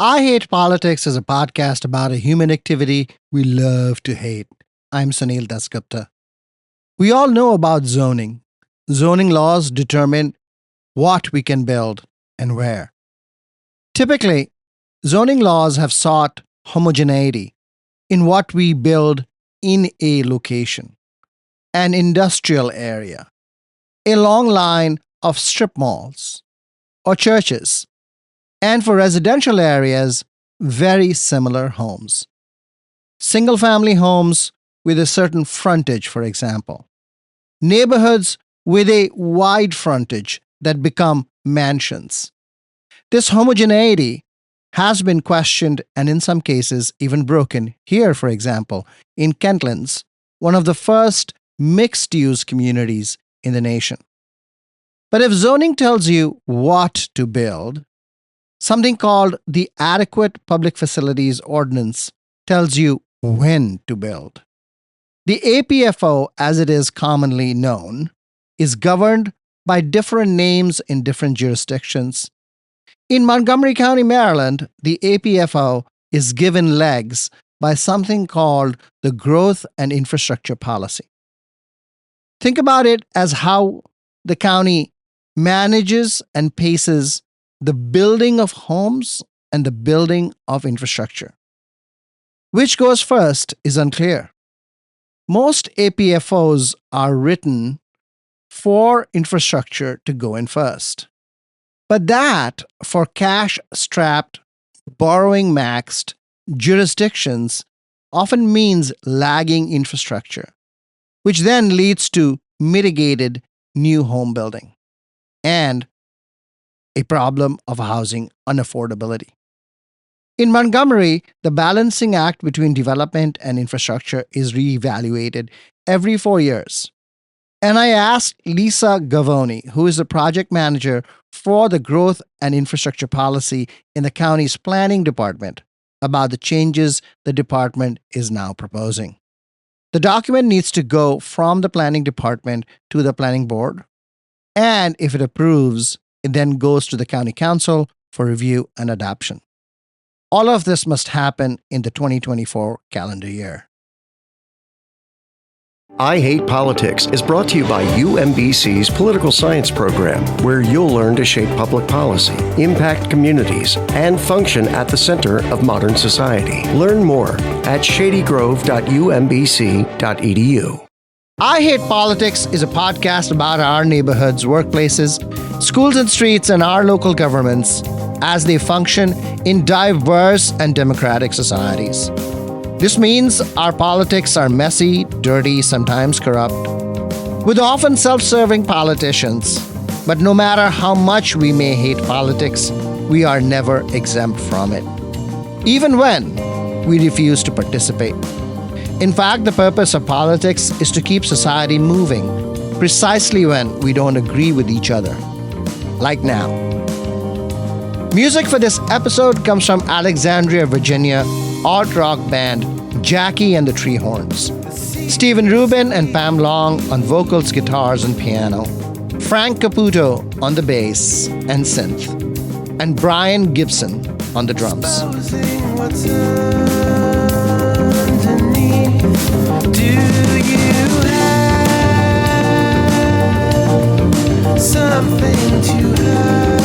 I Hate Politics is a podcast about a human activity we love to hate. I'm Sunil Dasgupta. We all know about zoning. Zoning laws determine what we can build and where. Typically, zoning laws have sought homogeneity in what we build in a location, an industrial area, a long line of strip malls, or churches, and for residential areas, very similar homes. Single family homes with a certain frontage, for example. Neighborhoods with a wide frontage that become mansions. This homogeneity has been questioned and in some cases even broken. Here, for example, in Kentlands, one of the first mixed use communities in the nation. But if zoning tells you what to build, something called the Adequate Public Facilities Ordinance tells you when to build. The APFO, as it is commonly known, is governed by different names in different jurisdictions. In Montgomery County, Maryland, the APFO is given legs by something called the Growth and Infrastructure Policy. Think about it as how the county manages and paces the building of homes and the building of infrastructure. Which goes first is unclear. Most APFOs are written for infrastructure to go in first. But that, for cash strapped, borrowing maxed jurisdictions, often means lagging infrastructure, which then leads to mitigated new home building and a problem of housing unaffordability. In Montgomery, the balancing act between development and infrastructure is reevaluated every 4 years. And I asked Lisa Gavoni, who is the project manager for the Growth and Infrastructure Policy in the county's planning department, about the changes the department is now proposing. The document needs to go from the planning department to the planning board, and if it approves, it then goes to the county council for review and adoption. All of this must happen in the 2024 calendar year. I Hate Politics is brought to you by UMBC's Political Science Program, where you'll learn to shape public policy, impact communities, and function at the center of modern society. Learn more at shadygrove.umbc.edu. I Hate Politics is a podcast about our neighborhoods, workplaces, schools and streets, and our local governments as they function in diverse and democratic societies. This means our politics are messy, dirty, sometimes corrupt, with often self-serving politicians. But no matter how much we may hate politics, we are never exempt from it, even when we refuse to participate. In fact, the purpose of politics is to keep society moving, precisely when we don't agree with each other, like now. Music for this episode comes from Alexandria, Virginia, art rock band Jackie and the Treehorns. Stephen Rubin and Pam Long on vocals, guitars, and piano. Frank Caputo on the bass and synth. And Brian Gibson on the drums. Do you have something to hide?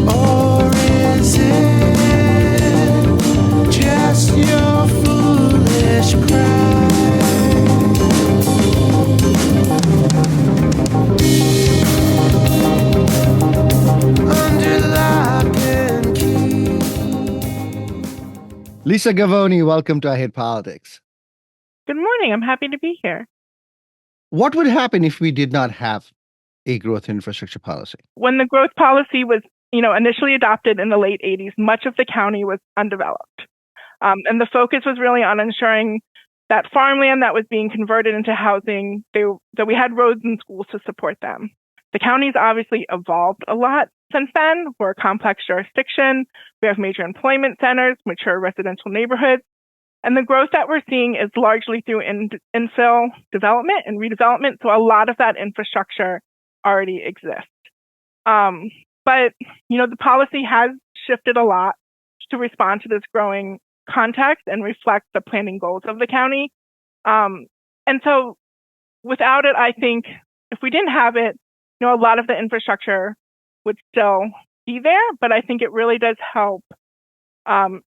Or is it just your foolish pride? Under lock and key. Lisa Gavoni, welcome to I Hate Politics. Good morning. I'm happy to be here. What would happen if we did not have a growth infrastructure policy? When the growth policy was, initially adopted in the late 80s, much of the county was undeveloped. And the focus was really on ensuring that farmland that was being converted into housing, that we had roads and schools to support them. The county's obviously evolved a lot since then. We're a complex jurisdiction. We have major employment centers, mature residential neighborhoods. And the growth that we're seeing is largely through infill development and redevelopment. So a lot of that infrastructure already exists. But, the policy has shifted a lot to respond to this growing context and reflect the planning goals of the county. And so without it, I think if we didn't have it, a lot of the infrastructure would still be there, but I think it really does help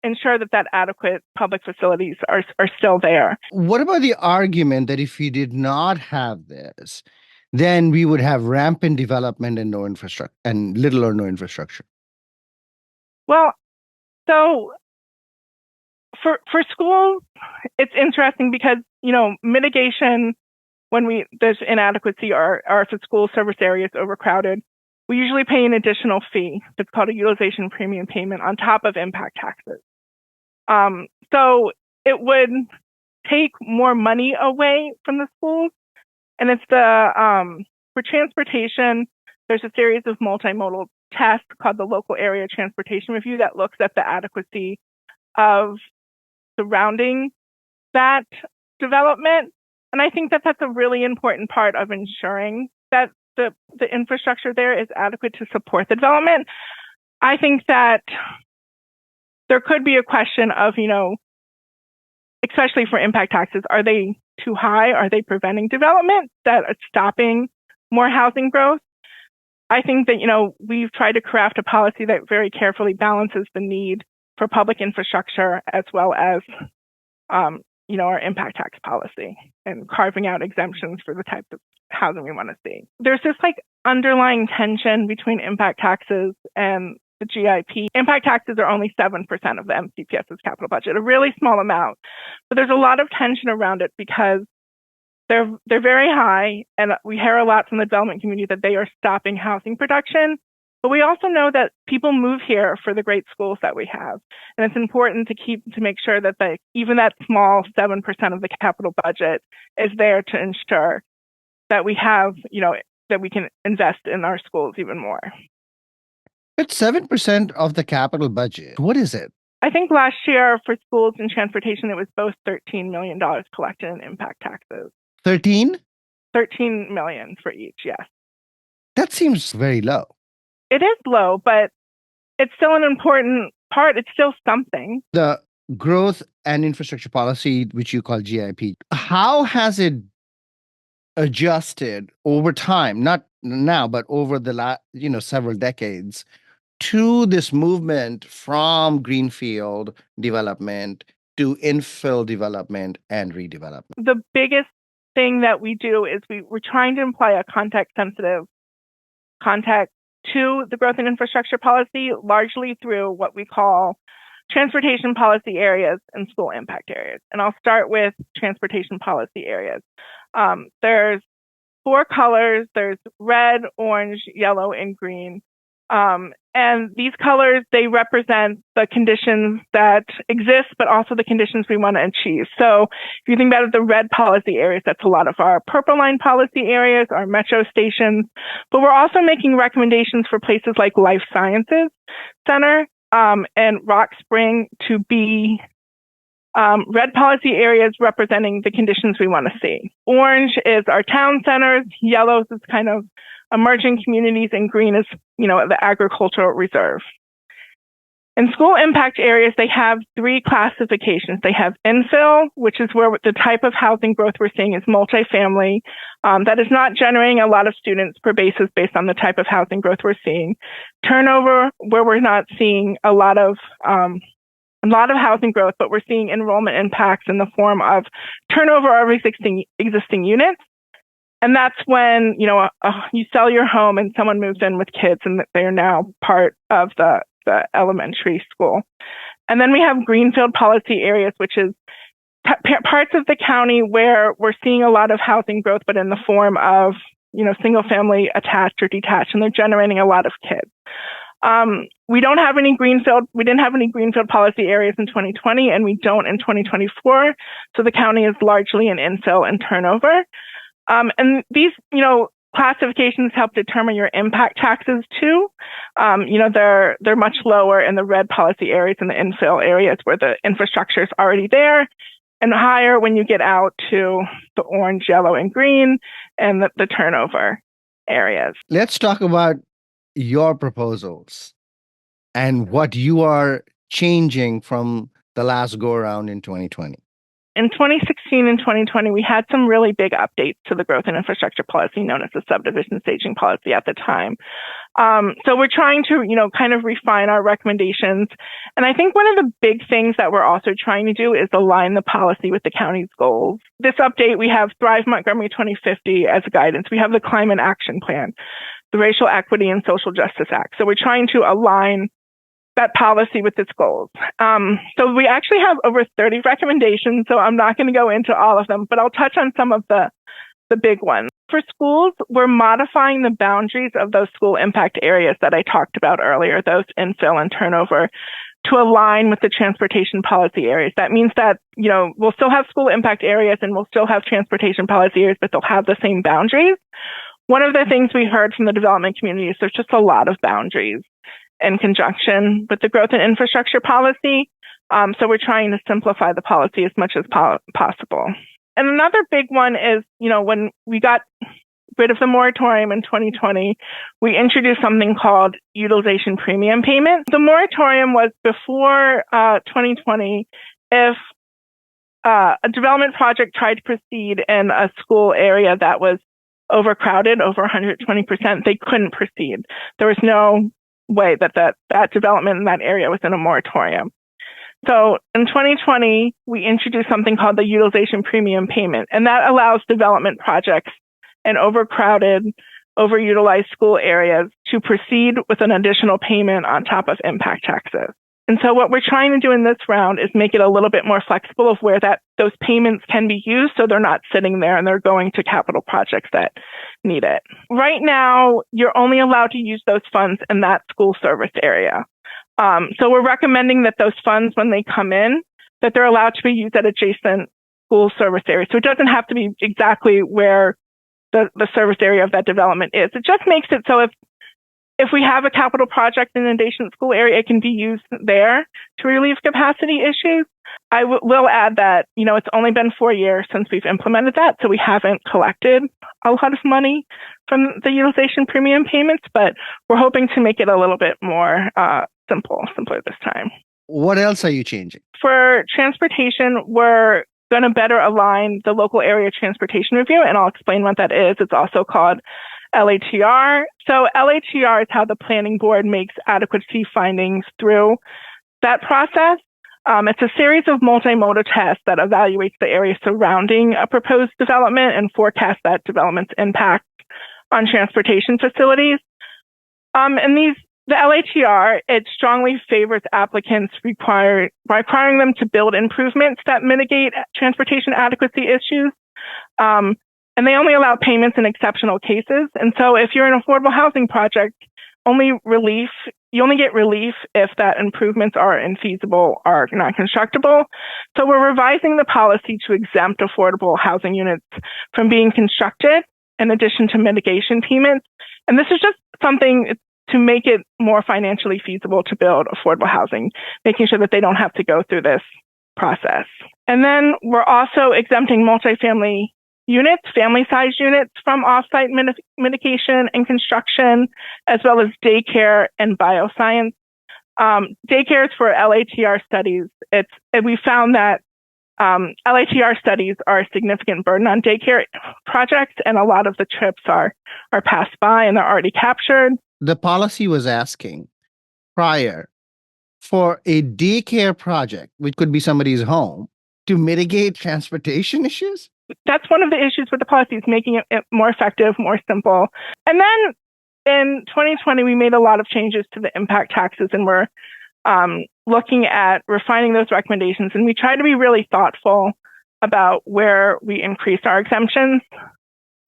ensure that adequate public facilities are still there. What about the argument that if we did not have this, then we would have rampant development and no infrastructure and little or no infrastructure? Well, so for schools, it's interesting because, mitigation when there's inadequacy or if the school service area is overcrowded, we usually pay an additional fee that's called a utilization premium payment on top of impact taxes. So it would take more money away from the schools. And it's for transportation, there's a series of multimodal tests called the Local Area Transportation Review that looks at the adequacy of surrounding that development. And I think that's a really important part of ensuring that the infrastructure there is adequate to support the development. I think that there could be a question of, especially for impact taxes, are they too high? Are they preventing development that are stopping more housing growth? I think that, we've tried to craft a policy that very carefully balances the need for public infrastructure as well as, our impact tax policy and carving out exemptions for the types of housing we want to see. There's this underlying tension between impact taxes and the GIP. Impact taxes are only 7% of the MCPS's capital budget, a really small amount. But there's a lot of tension around it because they're very high, and we hear a lot from the development community that they are stopping housing production. But we also know that people move here for the great schools that we have. And it's important to make sure that even that small 7% of the capital budget is there to ensure that we have, that we can invest in our schools even more. It's 7% of the capital budget. What is it? I think last year for schools and transportation, it was both $13 million collected in impact taxes. 13? $13 million for each, yes. That seems very low. It is low, but it's still an important part. It's still something. The growth and infrastructure policy, which you call GIP, how has it adjusted over time, not now, but over the last, several decades, to this movement from greenfield development to infill development and redevelopment? The biggest thing that we do is we're trying to imply a context-sensitive context to the growth and infrastructure policy, largely through what we call transportation policy areas and school impact areas. And I'll start with transportation policy areas. There's 4 colors. There's red, orange, yellow, and green. And these colors, they represent the conditions that exist, but also the conditions we want to achieve. So if you think about it, the red policy areas, that's a lot of our purple line policy areas, our metro stations. But we're also making recommendations for places like Life Sciences Center and Rock Spring to be red policy areas representing the conditions we want to see. Orange is our town centers. Yellow is kind of emerging communities, and green is, the agricultural reserve. In school impact areas, they have 3 classifications. They have infill, which is where the type of housing growth we're seeing is multifamily. That is not generating a lot of students per basis based on the type of housing growth we're seeing. Turnover, where we're not seeing a lot of housing growth, but we're seeing enrollment impacts in the form of turnover of existing units. And that's when, you sell your home and someone moves in with kids and they are now part of the elementary school. And then we have greenfield policy areas, which is parts of the county where we're seeing a lot of housing growth, but in the form of, single family attached or detached, and they're generating a lot of kids. We didn't have any greenfield policy areas in 2020, and we don't in 2024. So the county is largely in infill and turnover. And these, classifications help determine your impact taxes too. They're much lower in the red policy areas and the infill areas where the infrastructure is already there, and higher when you get out to the orange, yellow, and green and the turnover areas. Let's talk about your proposals and what you are changing from the last go around in 2020? In 2016 and 2020, we had some really big updates to the growth and infrastructure policy known as the subdivision staging policy at the time. So we're trying to, kind of refine our recommendations. And I think one of the big things that we're also trying to do is align the policy with the county's goals. This update, we have Thrive Montgomery 2050 as a guidance. We have the Climate Action Plan, the Racial Equity and Social Justice Act. So we're trying to align that policy with its goals. So we actually have over 30 recommendations, so I'm not going to go into all of them, but I'll touch on some of the big ones. For schools, we're modifying the boundaries of those school impact areas that I talked about earlier, those infill and turnover, to align with the transportation policy areas. That means that, we'll still have school impact areas and we'll still have transportation policy areas, but they'll have the same boundaries. One of the things we heard from the development community is there's just a lot of boundaries in conjunction with the growth and infrastructure policy. So we're trying to simplify the policy as much as possible. And another big one is, when we got rid of the moratorium in 2020, we introduced something called utilization premium payment. The moratorium was before 2020. If a development project tried to proceed in a school area that was overcrowded, over 120%, they couldn't proceed. There was no way that development in that area was in a moratorium. So in 2020, we introduced something called the utilization premium payment, and that allows development projects in overcrowded, overutilized school areas to proceed with an additional payment on top of impact taxes. And so what we're trying to do in this round is make it a little bit more flexible of where those payments can be used, so they're not sitting there and they're going to capital projects that need it. Right now, you're only allowed to use those funds in that school service area. So we're recommending that those funds, when they come in, that they're allowed to be used at adjacent school service areas. So it doesn't have to be exactly where the service area of that development is. It just makes it so if we have a capital project in an adjacent school area, it can be used there to relieve capacity issues. I will add that, it's only been 4 years since we've implemented that, so we haven't collected a lot of money from the utilization premium payments, but we're hoping to make it a little bit more simpler this time. What else are you changing? For transportation, we're going to better align the local area transportation review, and I'll explain what that is. It's also called LATR. So LATR is how the planning board makes adequacy findings through that process. It's a series of multimodal tests that evaluates the area surrounding a proposed development and forecasts that development's impact on transportation facilities. The LATR, it strongly favors applicants requiring them to build improvements that mitigate transportation adequacy issues. And they only allow payments in exceptional cases. And so if you're an affordable housing project, you only get relief if that improvements are infeasible or not constructible. So we're revising the policy to exempt affordable housing units from being constructed in addition to mitigation payments. And this is just something to make it more financially feasible to build affordable housing, making sure that they don't have to go through this process. And then we're also exempting multifamily units, family-sized units, from off-site mitigation and construction, as well as daycare and bioscience. Daycare is for LATR studies. We found that LATR studies are a significant burden on daycare projects, and a lot of the trips are passed by and they're already captured. The policy was asking prior for a daycare project, which could be somebody's home, to mitigate transportation issues? That's one of the issues with the policy, is making it more effective, more simple. And then in 2020, we made a lot of changes to the impact taxes, and we're looking at refining those recommendations. And we try to be really thoughtful about where we increase our exemptions.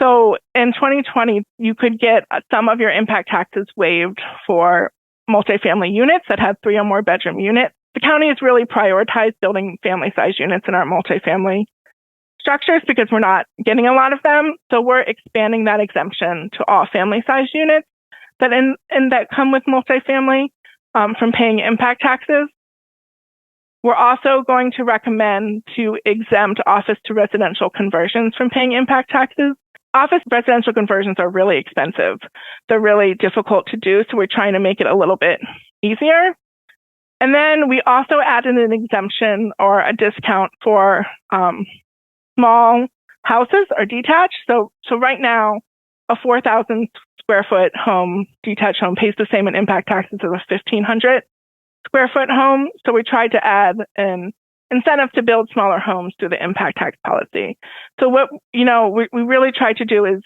So in 2020, you could get some of your impact taxes waived for multifamily units that have 3 or more bedroom units. The county has really prioritized building family-sized units in our multifamily structures because we're not getting a lot of them. So we're expanding that exemption to all family-sized units that come with multifamily from paying impact taxes. We're also going to recommend to exempt office to residential conversions from paying impact taxes. office residential conversions are really expensive. They're really difficult to do, so we're trying to make it a little bit easier. And then we also added an exemption or a discount for small houses or detached. So right now, a 4,000 square foot home, detached home, pays the same in impact taxes as a 1,500 square foot home. So we tried to add an incentive to build smaller homes through the impact tax policy. So what we really try to do is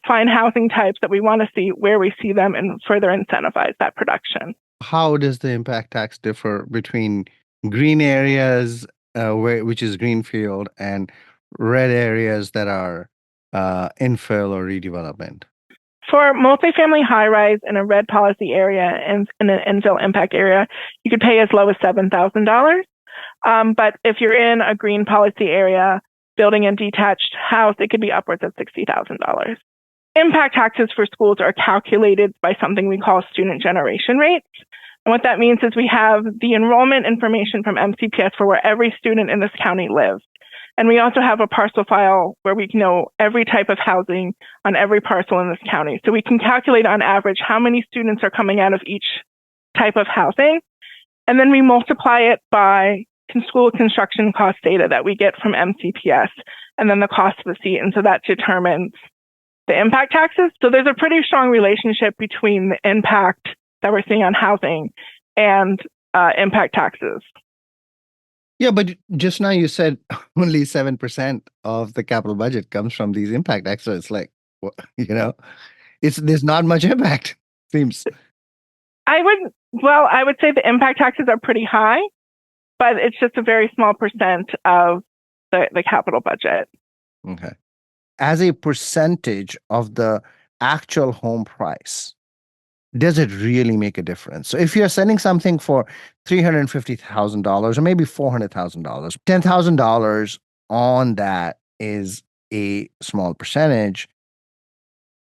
find housing types that we want to see where we see them and further incentivize that production. How does the impact tax differ between green areas, which is greenfield, and red areas that are infill or redevelopment? For multifamily high-rise in a red policy area and in an infill impact area, you could pay as low as $7,000. But if you're in a green policy area, building a detached house, it could be upwards of $60,000. Impact taxes for schools are calculated by something we call student generation rates. And what that means is we have the enrollment information from MCPS for where every student in this county lives. And we also have a parcel file where we know every type of housing on every parcel in this county. So we can calculate on average how many students are coming out of each type of housing. And then we multiply it by school construction cost data that we get from MCPS, and then the cost of the seat. And so that determines the impact taxes. So there's a pretty strong relationship between the impact that we're seeing on housing and impact taxes. Yeah, but just now you said only 7% of the capital budget comes from these impact taxes. So it's like, there's not much impact, seems. I would say the impact taxes are pretty high, but it's just a very small percent of the capital budget. Okay. As a percentage of the actual home price, does it really make a difference? So if you're selling something for $350,000 or maybe $400,000, $10,000 on that is a small percentage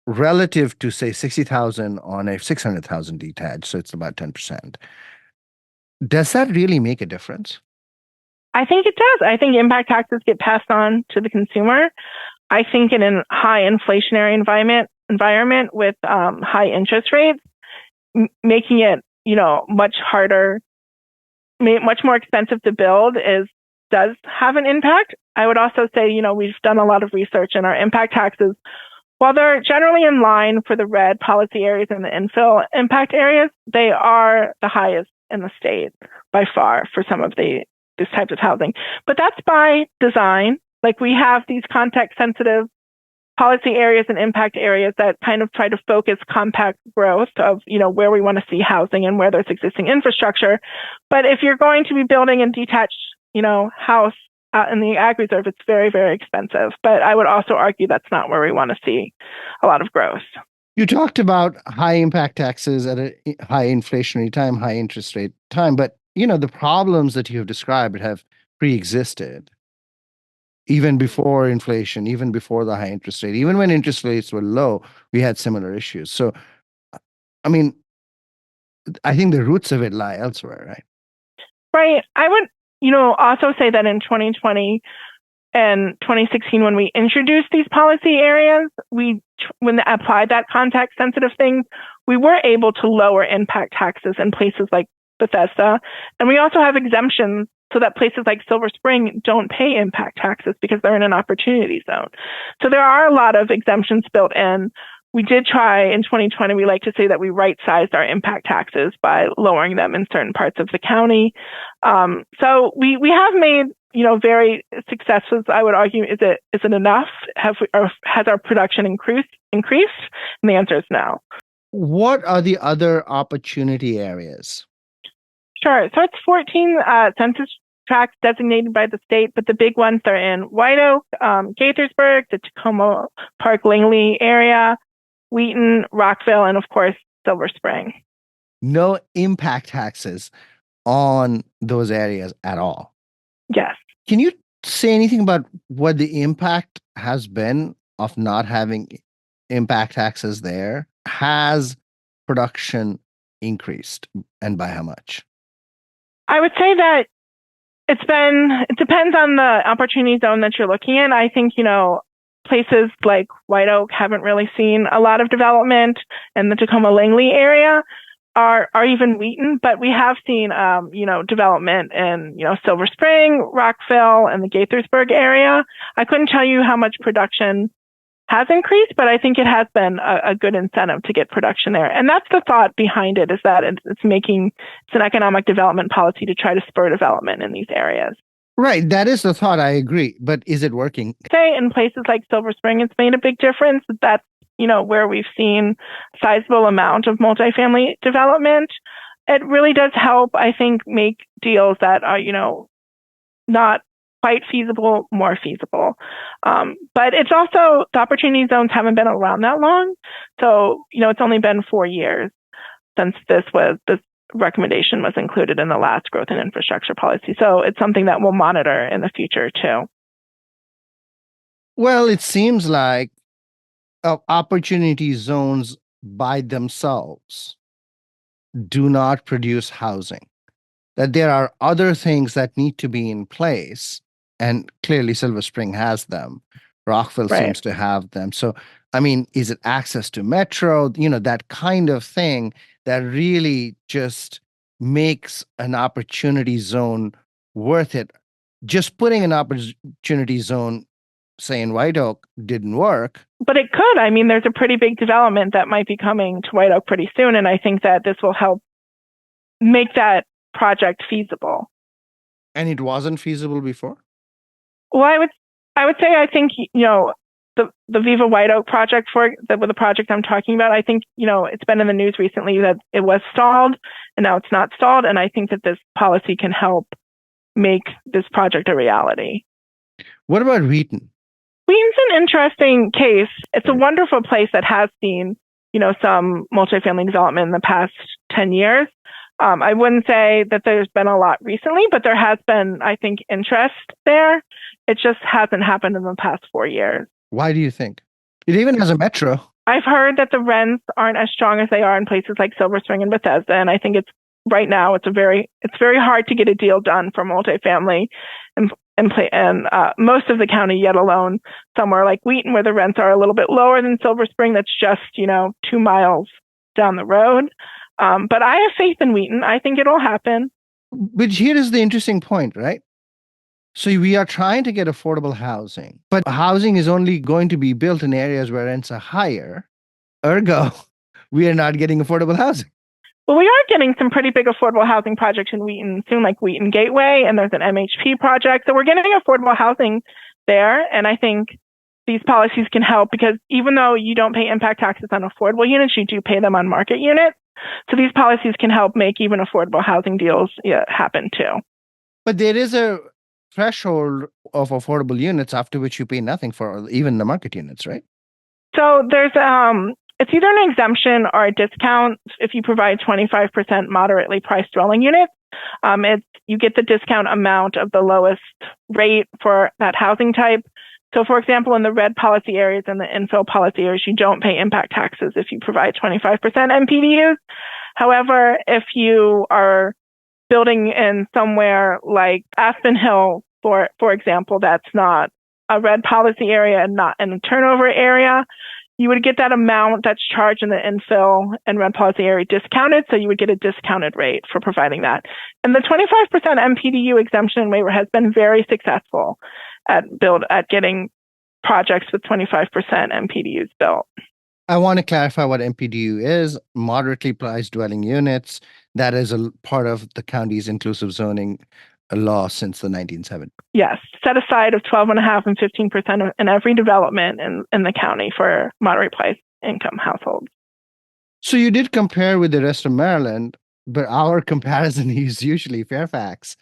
relative to say 60,000 on a 600,000 detached. So it's about 10%. Does that really make a difference? I think it does. I think impact taxes get passed on to the consumer. I think in a high inflationary environment with high interest rates, making it much harder, much more expensive to build does have an impact. I would also say we've done a lot of research, and our impact taxes, while they're generally in line for the red policy areas and the infill impact areas, they are the highest in the state by far for some of these types of housing. But that's by design. Like, we have these context sensitive policy areas and impact areas that kind of try to focus compact growth of where we want to see housing and where there's existing infrastructure. But if you're going to be building a detached house out in the ag reserve, it's very, very expensive. But I would also argue that's not where we want to see a lot of growth. You talked about high impact taxes at a high inflationary time, high interest rate time, but the problems that you have described have pre-existed even before inflation, even before the high interest rate, even when interest rates were low, we had similar issues. So, I mean, I think the roots of it lie elsewhere, right? Right. I would, also say that in 2020 and 2016, when we introduced these policy areas, when they applied that context sensitive thing, we were able to lower impact taxes in places like Bethesda. And we also have exemptions so that places like Silver Spring don't pay impact taxes because they're in an opportunity zone. So there are a lot of exemptions built in. We did try in 2020, we like to say that we right-sized our impact taxes by lowering them in certain parts of the county. So we have made very successes. I would argue, is it enough? Has our production increased? And the answer is no. What are the other opportunity areas? Sure. So it's 14 census tracts designated by the state, but the big ones are in White Oak, Gaithersburg, the Tacoma Park Langley area, Wheaton, Rockville, and of course, Silver Spring. No impact taxes on those areas at all. Yes. Can you say anything about what the impact has been of not having impact taxes there? Has production increased, and by how much? I would say that it depends on the opportunity zone that you're looking in. I think, places like White Oak haven't really seen a lot of development, and the Tacoma Langley area are even Wheaton, but we have seen, development in, Silver Spring, Rockville, and the Gaithersburg area. I couldn't tell you how much production has increased, but I think it has been a good incentive to get production there. And that's the thought behind it, is that it's an economic development policy to try to spur development in these areas. Right. That is the thought. I agree. But is it working? Say in places like Silver Spring, it's made a big difference. That's, where we've seen sizable amount of multifamily development. It really does help, I think, make deals that are, not quite feasible, more feasible. But it's also, the opportunity zones haven't been around that long. So, it's only been 4 years since this recommendation was included in the last growth and infrastructure policy. So it's something that we'll monitor in the future too. Well, it seems like opportunity zones by themselves do not produce housing, that there are other things that need to be in place. And clearly, Silver Spring has them. Rockville seems to have them. So, I mean, is it access to metro? That kind of thing that really just makes an opportunity zone worth it. Just putting an opportunity zone, say in White Oak, didn't work. But it could. I mean, there's a pretty big development that might be coming to White Oak pretty soon. And I think that this will help make that project feasible. And it wasn't feasible before? Well, I would say, I think, the Viva White Oak project, the project I'm talking about, I think, it's been in the news recently that it was stalled and now it's not stalled. And I think that this policy can help make this project a reality. What about Wheaton? Wheaton's an interesting case. It's a wonderful place that has seen, some multifamily development in the past 10 years. I wouldn't say that there's been a lot recently, but there has been, I think, interest there. It just hasn't happened in the past 4 years. Why do you think? It even has a metro. I've heard that the rents aren't as strong as they are in places like Silver Spring and Bethesda, and I think right now it's very hard to get a deal done for multifamily and most of the county, yet alone somewhere like Wheaton, where the rents are a little bit lower than Silver Spring. That's just 2 miles down the road. But I have faith in Wheaton. I think it'll happen. But here is the interesting point, right? So we are trying to get affordable housing, but housing is only going to be built in areas where rents are higher. Ergo, we are not getting affordable housing. Well, we are getting some pretty big affordable housing projects in Wheaton soon, like Wheaton Gateway, and there's an MHP project. So we're getting affordable housing there. And I think these policies can help, because even though you don't pay impact taxes on affordable units, you do pay them on market units. So these policies can help make even affordable housing deals happen too. But there is a threshold of affordable units after which you pay nothing for, even the market units, right? So there's it's either an exemption or a discount if you provide 25% moderately priced dwelling units. You get the discount amount of the lowest rate for that housing type. So, for example, in the red policy areas and the infill policy areas, you don't pay impact taxes if you provide 25% MPDUs. However, if you are building in somewhere like Aspen Hill, for example, that's not a red policy area and not in a turnover area, you would get that amount that's charged in the infill and red policy area discounted. So you would get a discounted rate for providing that. And the 25% MPDU exemption waiver has been very successful at getting projects with 25% MPDUs built. I want to clarify what MPDU is: moderately priced dwelling units. That is a part of the county's inclusive zoning law since the 1970s. Yes, set aside of 12.5% and 15% in every development in the county for moderate priced income households. So you did compare with the rest of Maryland, but our comparison is usually Fairfax.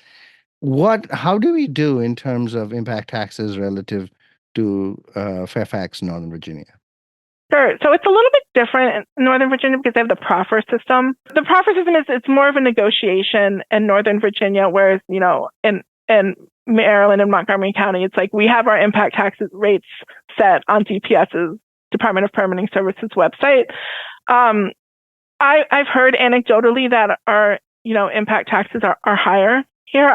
How do we do in terms of impact taxes relative to Fairfax, Northern Virginia? Sure. So it's a little bit different in Northern Virginia because they have the proffer system. The proffer system it's more of a negotiation in Northern Virginia, whereas, in Maryland and Montgomery County, it's like we have our impact taxes rates set on DPS's Department of Permitting Services website. I've heard anecdotally that our, impact taxes are higher here.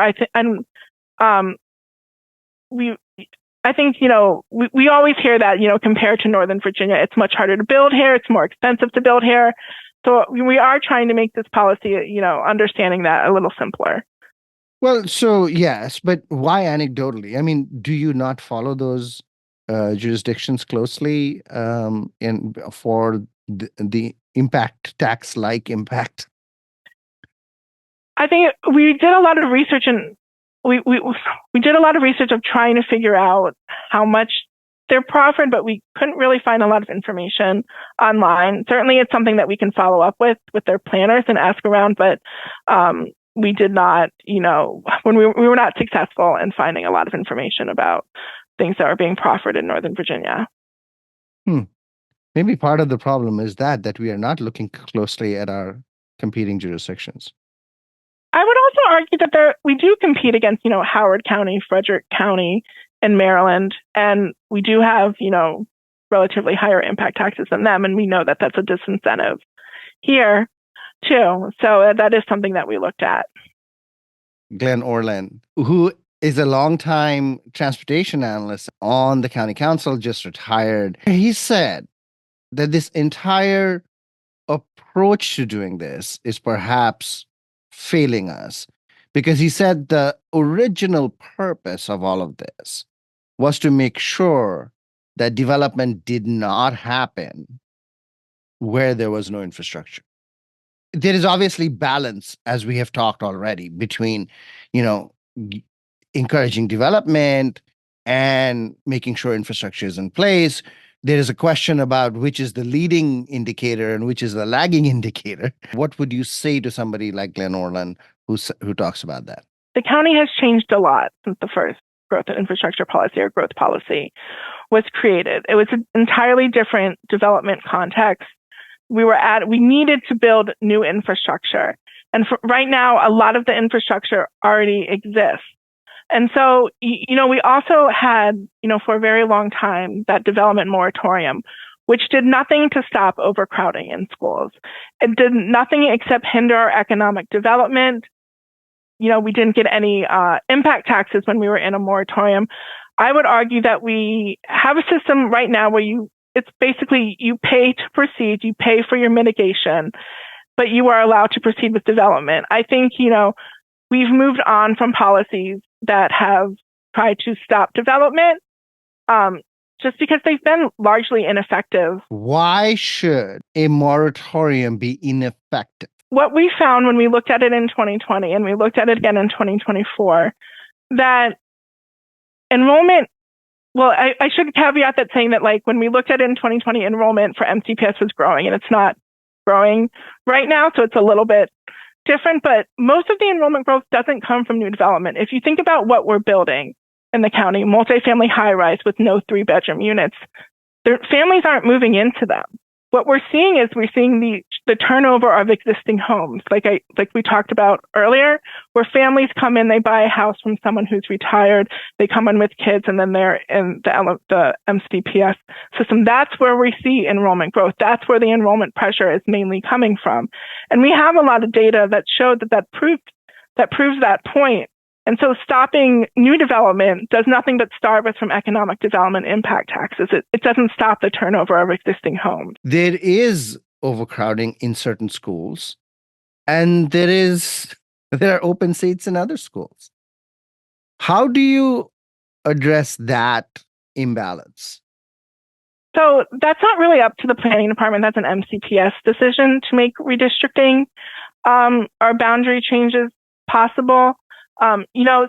I think, we always hear that, compared to Northern Virginia, it's much harder to build here. It's more expensive to build here. So we are trying to make this policy, understanding that a little simpler. Well, so yes, but why anecdotally? I mean, do you not follow those jurisdictions closely for the impact tax like impact? I think we did a lot of research, and we did a lot of research of trying to figure out how much they're proffered, but we couldn't really find a lot of information online. Certainly, it's something that we can follow up with their planners and ask around, but we did not, when we were not successful in finding a lot of information about things that are being proffered in Northern Virginia. Maybe part of the problem is that we are not looking closely at our competing jurisdictions. I would also argue that we do compete against, Howard County, Frederick County, and Maryland, and we do have, relatively higher impact taxes than them, and we know that that's a disincentive here too. So that is something that we looked at. Glenn Orland, who is a longtime transportation analyst on the county council, just retired. He said that this entire approach to doing this is perhaps failing us because he said the original purpose of all of this was to make sure that development did not happen where there was no infrastructure. There is obviously balance, as we have talked already, between, encouraging development and making sure infrastructure is in place. There is a question about which is the leading indicator and which is the lagging indicator. What would you say to somebody like Glenn Orland who talks about that? The county has changed a lot since the first growth and infrastructure policy or growth policy was created. It was an entirely different development context. We needed to build new infrastructure. And right now, a lot of the infrastructure already exists. And so, we also had, for a very long time, that development moratorium, which did nothing to stop overcrowding in schools. It did nothing except hinder our economic development. We didn't get any impact taxes when we were in a moratorium. I would argue that we have a system right now where it's basically you pay to proceed, you pay for your mitigation, but you are allowed to proceed with development. I think, we've moved on from policies that have tried to stop development just because they've been largely ineffective. Why should a moratorium be ineffective? What we found when we looked at it in 2020 and we looked at it again in 2024, that enrollment, well, I should caveat that saying that when we looked at it in 2020, enrollment for MCPS was growing and it's not growing right now. So it's a little bit different, but most of the enrollment growth doesn't come from new development. If you think about what we're building in the county, multifamily high-rise with no 3-bedroom units, their families aren't moving into them. What we're seeing is the turnover of existing homes, like we talked about earlier, where families come in, they buy a house from someone who's retired, they come in with kids, and then they're in the MCPS system. That's where we see enrollment growth. That's where the enrollment pressure is mainly coming from. And we have a lot of data that showed that proves that point. And so stopping new development does nothing but starve us from economic development impact taxes. It doesn't stop the turnover of existing homes. There is overcrowding in certain schools, and there are open seats in other schools. How do you address that imbalance? So that's not really up to the planning department. That's an MCPS decision to make redistricting or boundary changes possible.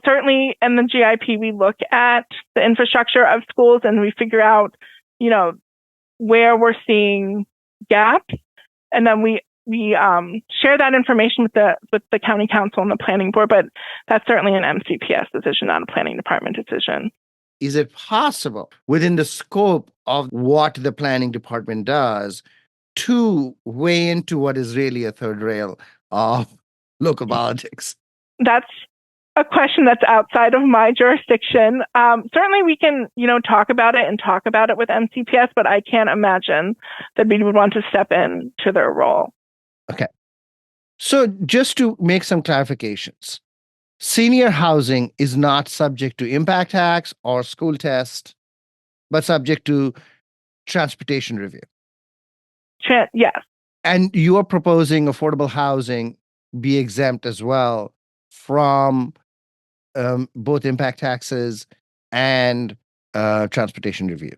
Certainly in the GIP, we look at the infrastructure of schools and we figure out, where we're seeing gaps. And then we share that information with the county council and the planning board, but that's certainly an MCPS decision, not a planning department decision. Is it possible within the scope of what the planning department does to weigh into what is really a third rail of local politics? That's a question that's outside of my jurisdiction. Certainly we can, talk about it with MCPS, but I can't imagine that we would want to step in to their role. Okay. So just to make some clarifications. Senior housing is not subject to impact tax or school test, but subject to transportation review. Yes. And you are proposing affordable housing be exempt as well from both impact taxes and transportation review.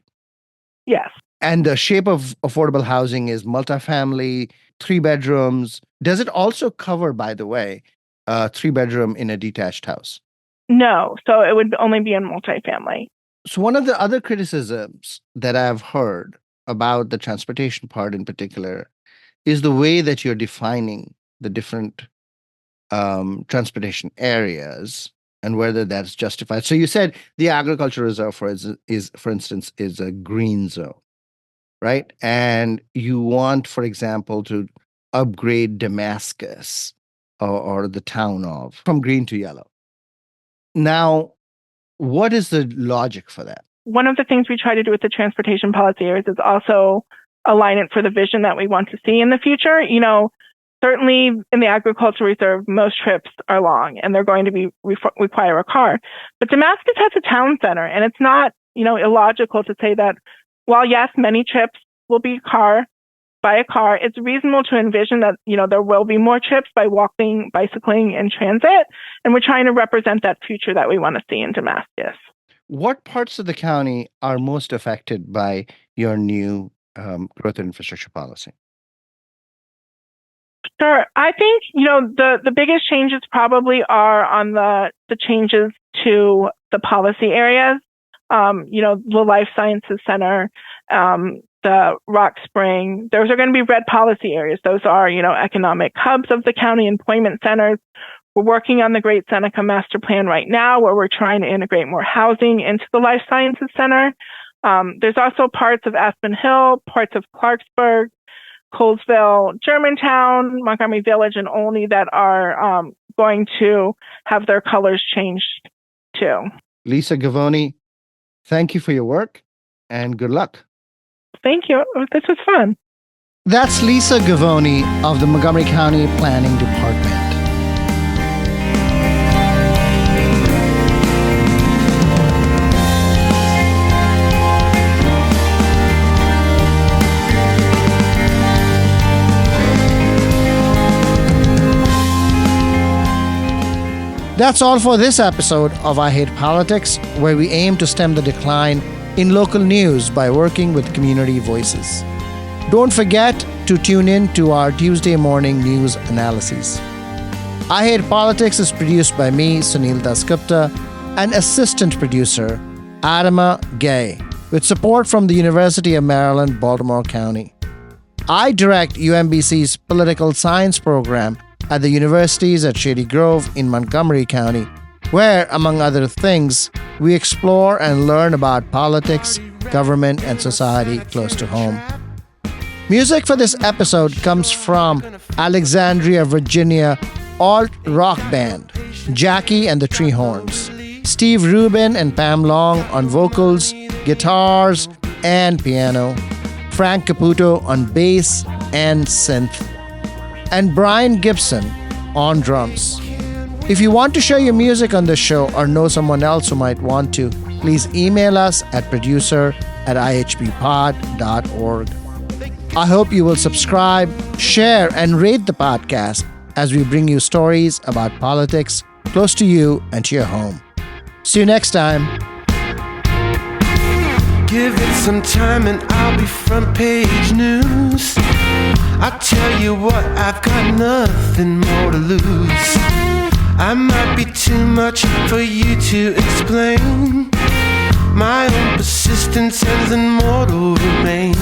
Yes. And the shape of affordable housing is multifamily, 3 bedrooms. Does it also cover, by the way, 3 bedroom in a detached house? No. So it would only be in multifamily. So, one of the other criticisms that I've heard about the transportation part in particular is the way that you're defining the different transportation areas and whether that's justified. So, you said the agriculture reserve, for instance, is a green zone, right? And you want, for example, to upgrade Damascus or the town of from green to yellow. Now, what is the logic for that? One of the things we try to do with the transportation policy areas is also align it for the vision that we want to see in the future. Certainly in the agricultural reserve, most trips are long and they're going to be require a car. But Damascus has a town center, and it's not, illogical to say that while yes, many trips will be by a car, it's reasonable to envision that, there will be more trips by walking, bicycling, and transit. And we're trying to represent that future that we want to see in Damascus. What parts of the county are most affected by your new growth and infrastructure policy? Sure. I think, the biggest changes probably are on the changes to the policy areas. The Life Sciences Center, the Rock Spring, those are going to be red policy areas. Those are, economic hubs of the county, employment centers. We're working on the Great Seneca Master Plan right now, where we're trying to integrate more housing into the Life Sciences Center. There's also parts of Aspen Hill, parts of Clarksburg, Colesville, Germantown, Montgomery Village, and Olney that are going to have their colors changed too. Lisa Gavoni, thank you for your work and good luck. Thank you. This was fun. That's Lisa Gavoni of the Montgomery County Planning Department. That's all for this episode of I Hate Politics, where we aim to stem the decline in local news by working with community voices. Don't forget to tune in to our Tuesday morning news analyses. I Hate Politics is produced by me, Sunil Dasgupta, and assistant producer, Adama Gay, with support from the University of Maryland, Baltimore County. I direct UMBC's political science program at the universities at Shady Grove in Montgomery County, where, among other things, we explore and learn about politics, government, and society close to home. Music for this episode comes from Alexandria, Virginia alt-rock band, Jackie and the Treehorns. Steve Rubin and Pam Long on vocals, guitars, and piano. Frank Caputo on bass and synth. And Brian Gibson on drums. If you want to share your music on the show or know someone else who might want to, please email us at producer@ihbpod.org. I hope you will subscribe, share, and rate the podcast as we bring you stories about politics close to you and to your home. See you next time. Give it some time and I'll be front page news. I tell you what, I've got nothing more to lose. I might be too much for you to explain. My own persistence as immortal remains.